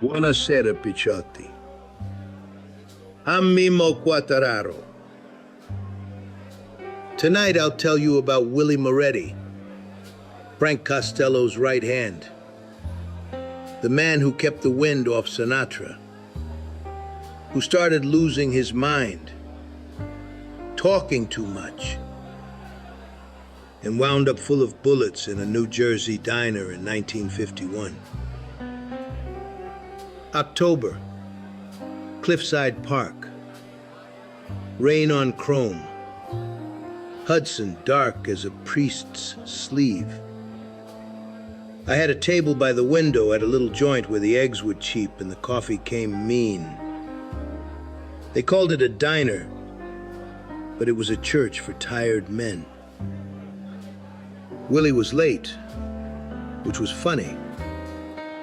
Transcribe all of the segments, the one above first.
Buonasera, Picciotti. I'm Mimmo Quartararo. Tonight I'll tell you about Willie Moretti, Frank Costello's right hand, the man who kept the wind off Sinatra, who started losing his mind, talking too much, and wound up full of bullets in a New Jersey diner in 1951. October, Cliffside Park, rain on chrome, Hudson dark as a priest's sleeve. I had a table by the window at a little joint where the eggs were cheap and the coffee came mean. They called it a diner, but it was a church for tired men. Willie was late, which was funny,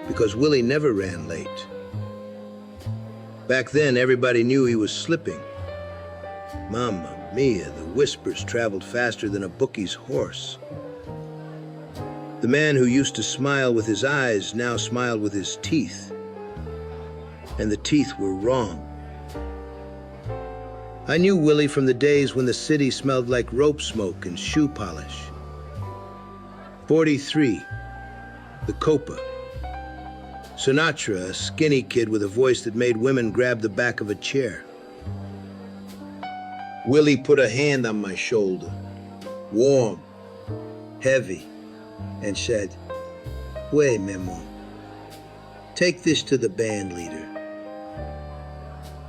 because Willie never ran late. Back then, everybody knew he was slipping. Mamma mia, the whispers traveled faster than a bookie's horse. The man who used to smile with his eyes now smiled with his teeth. And the teeth were wrong. I knew Willie from the days when the city smelled like rope smoke and shoe polish. 43, the Copa. Sinatra, a skinny kid with a voice that made women grab the back of a chair. Willie put a hand on my shoulder, warm, heavy, and said, "Wait, Mimmo. Take this to the band leader."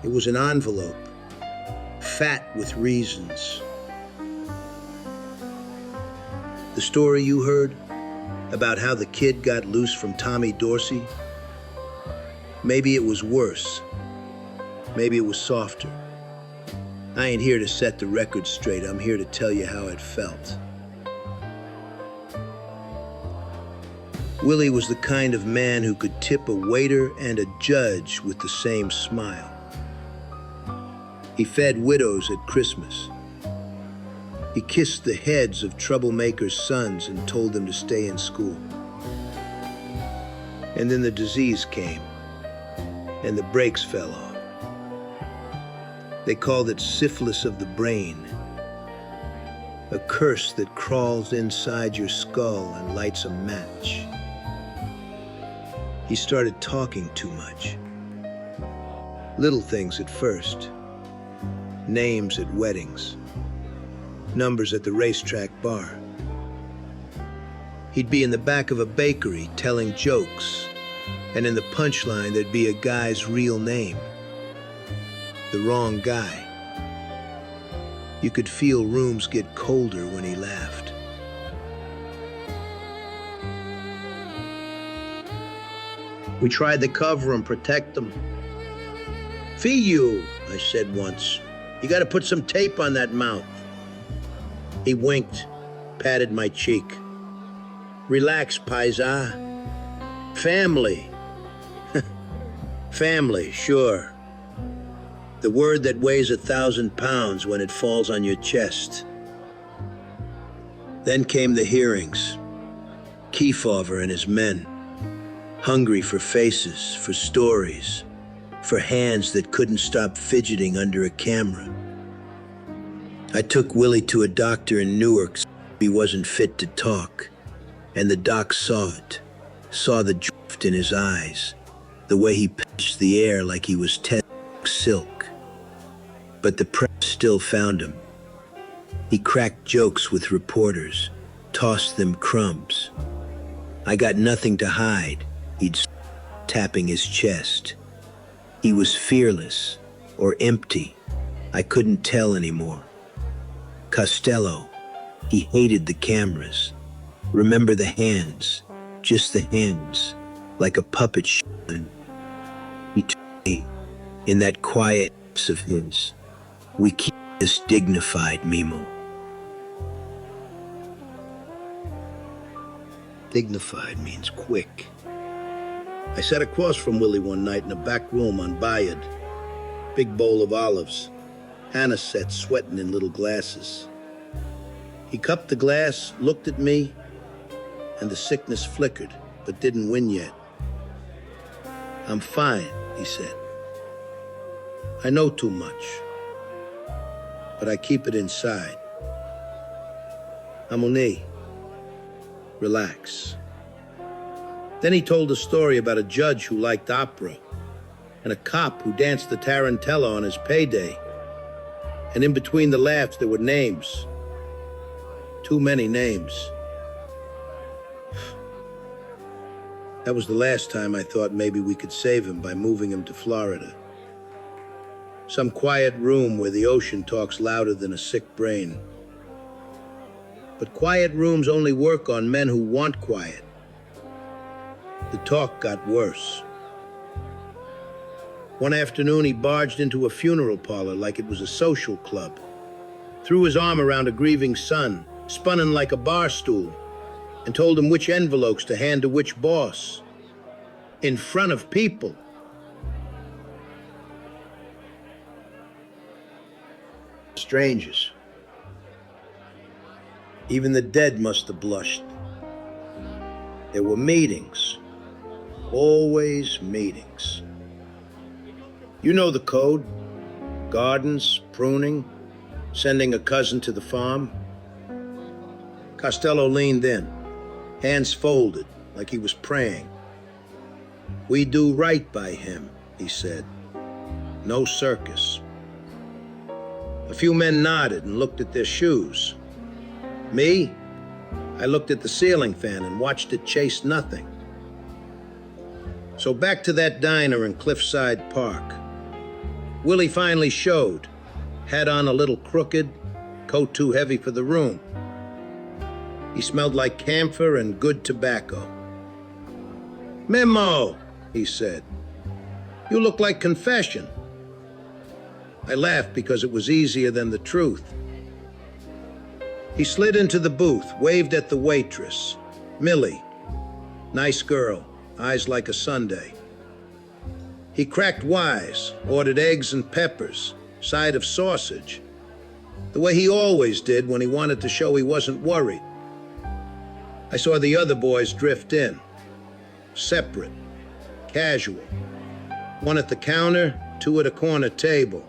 It was an envelope, fat with reasons. The story you heard about how the kid got loose from Tommy Dorsey? Maybe it was worse. Maybe it was softer. I ain't here to set the record straight. I'm here to tell you how it felt. Willie was the kind of man who could tip a waiter and a judge with the same smile. He fed widows at Christmas. He kissed the heads of troublemakers' sons and told them to stay in school. And then the disease came, and the brakes fell off. They called it syphilis of the brain, a curse that crawls inside your skull and lights a match. He started talking too much. Little things at first. Names at weddings. Numbers at the racetrack bar. He'd be in the back of a bakery telling jokes, and in the punchline there'd be a guy's real name. The wrong guy. You could feel rooms get colder when he laughed. We tried to cover him, protect him. "Fee you," I said once. "You gotta put some tape on that mouth." He winked, patted my cheek. "Relax, paisa. Family." Family, sure. The word that weighs 1,000 pounds when it falls on your chest. Then came the hearings. Kefauver and his men. Hungry for faces, for stories, for hands that couldn't stop fidgeting under a camera. I took Willie to a doctor in Newark. He wasn't fit to talk. And the doc saw it, saw the drift in his eyes, the way he pinched the air like he was silk. But the press still found him. He cracked jokes with reporters, tossed them crumbs. I got nothing to hide, he'd tapping his chest. He was fearless or empty. I couldn't tell anymore. Costello, he hated the cameras. Remember the hands, just the hands, like a puppet show. He told me, in that quietness of his, "We keep this dignified, Mimmo." Dignified means quick. I sat across from Willie one night in a back room on Bayard. Big bowl of olives. Anisette sweating in little glasses. He cupped the glass, looked at me, and the sickness flickered, but didn't win yet. I'm fine, he said. I know too much, but I keep it inside. Amoni, relax. Then he told a story about a judge who liked opera and a cop who danced the tarantella on his payday. And in between the laughs, there were names. Too many names. That was the last time I thought maybe we could save him by moving him to Florida. Some quiet room where the ocean talks louder than a sick brain. But quiet rooms only work on men who want quiet. The talk got worse. One afternoon, he barged into a funeral parlor like it was a social club, threw his arm around a grieving son, spun him like a bar stool, and told him which envelopes to hand to which boss. In front of people. Strangers. Even the dead must have blushed. There were meetings. Always meetings. You know the code. Gardens, pruning, sending a cousin to the farm. Costello leaned in, hands folded, like he was praying. We do right by him, he said. No circus. A few men nodded and looked at their shoes. Me? I looked at the ceiling fan and watched it chase nothing. So back to that diner in Cliffside Park. Willie finally showed. Hat on a little crooked, coat too heavy for the room. He smelled like camphor and good tobacco. Mimmo, he said. You look like confession. I laughed because it was easier than the truth. He slid into the booth, waved at the waitress. Millie. Nice girl, eyes like a sundae. He cracked wise, ordered eggs and peppers, side of sausage, the way he always did when he wanted to show he wasn't worried. I saw the other boys drift in, separate, casual. One at the counter, two at a corner table.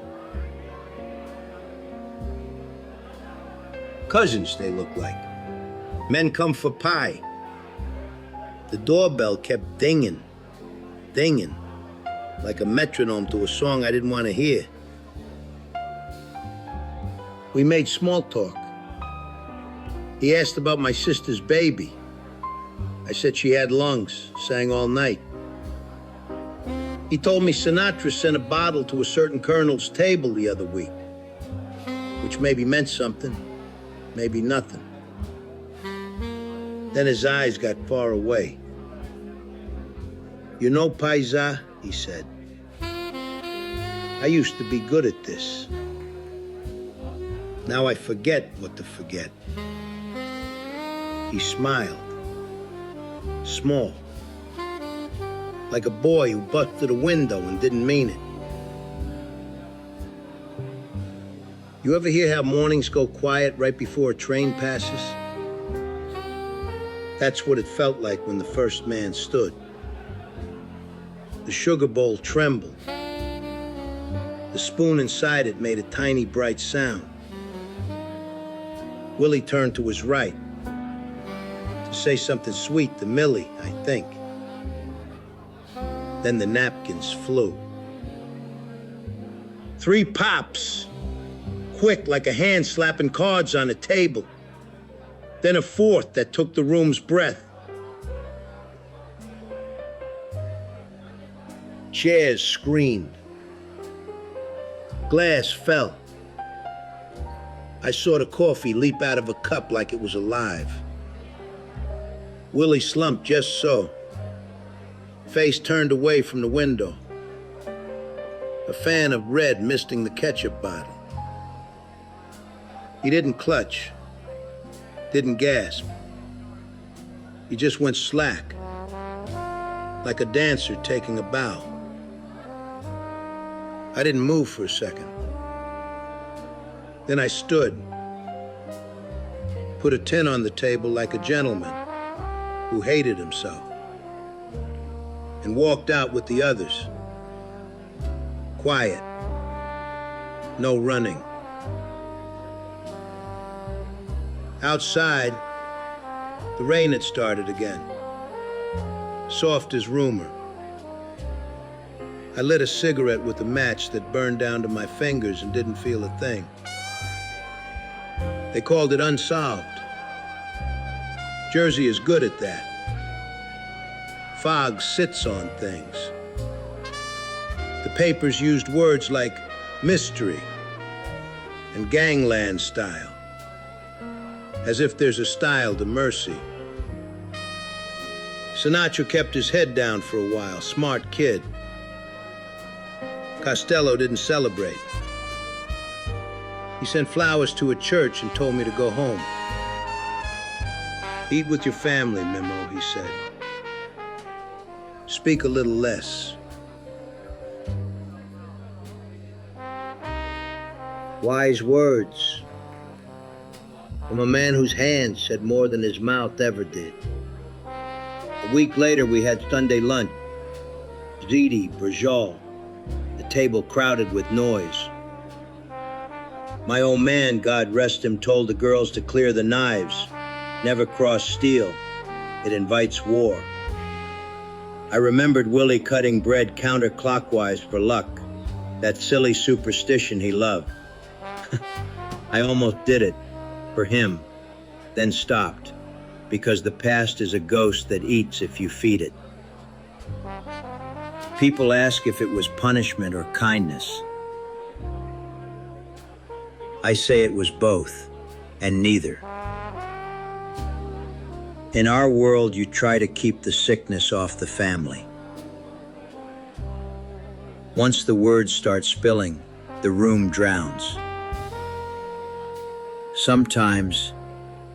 Cousins, they look like. Men come for pie. The doorbell kept dinging, dinging, like a metronome to a song I didn't want to hear. We made small talk. He asked about my sister's baby. I said she had lungs, sang all night. He told me Sinatra sent a bottle to a certain colonel's table the other week, which maybe meant something, maybe nothing. Then his eyes got far away. You know, Paisa, he said, I used to be good at this. Now I forget what to forget. He smiled, small, like a boy who busted a window and didn't mean it. You ever hear how mornings go quiet right before a train passes? That's what it felt like when the first man stood. The sugar bowl trembled. The spoon inside it made a tiny, bright sound. Willie turned to his right to say something sweet to Millie, I think. Then the napkins flew. 3 pops, quick like a hand slapping cards on a table. Then a 4th that took the room's breath. Chairs screamed. Glass fell. I saw the coffee leap out of a cup like it was alive. Willie slumped just so, face turned away from the window. A fan of red misting the ketchup bottle. He didn't clutch, didn't gasp. He just went slack, like a dancer taking a bow. I didn't move for a second. Then I stood, put a tin on the table like a gentleman who hated himself. and walked out with the others. Quiet. No running. Outside, the rain had started again. Soft as rumor. I lit a cigarette with a match that burned down to my fingers and didn't feel a thing. They called it unsolved. Jersey is good at that. Fog sits on things. The papers used words like mystery and gangland style, as if there's a style to mercy. Sinatra kept his head down for a while, smart kid. Costello didn't celebrate. He sent flowers to a church and told me to go home. Eat with your family, Mimmo, he said. Speak a little less. Wise words from a man whose hands said more than his mouth ever did. A week later, we had Sunday lunch. Ziti, Brajol, the table crowded with noise. My old man, God rest him, told the girls to clear the knives. Never cross steel. It invites war. I remembered Willie cutting bread counterclockwise for luck, that silly superstition he loved. I almost did it, for him, then stopped, because the past is a ghost that eats if you feed it. People ask if it was punishment or kindness. I say it was both, and neither. In our world, you try to keep the sickness off the family. Once the words start spilling, the room drowns. Sometimes,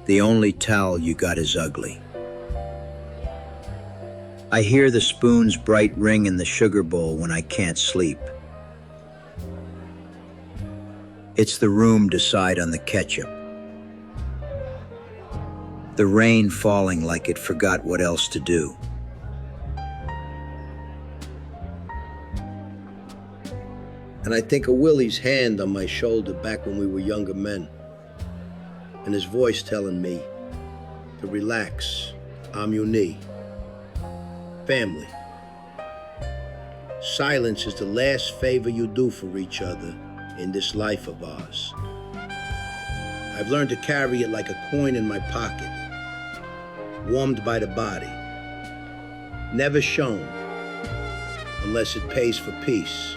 the only towel you got is ugly. I hear the spoon's bright ring in the sugar bowl when I can't sleep. It's the room decide on the ketchup. The rain falling like it forgot what else to do. And I think of Willie's hand on my shoulder back when we were younger men, and his voice telling me to relax, I'm your knee. Family. Silence is the last favor you do for each other in this life of ours. I've learned to carry it like a coin in my pocket, warmed by the body, never shown unless it pays for peace.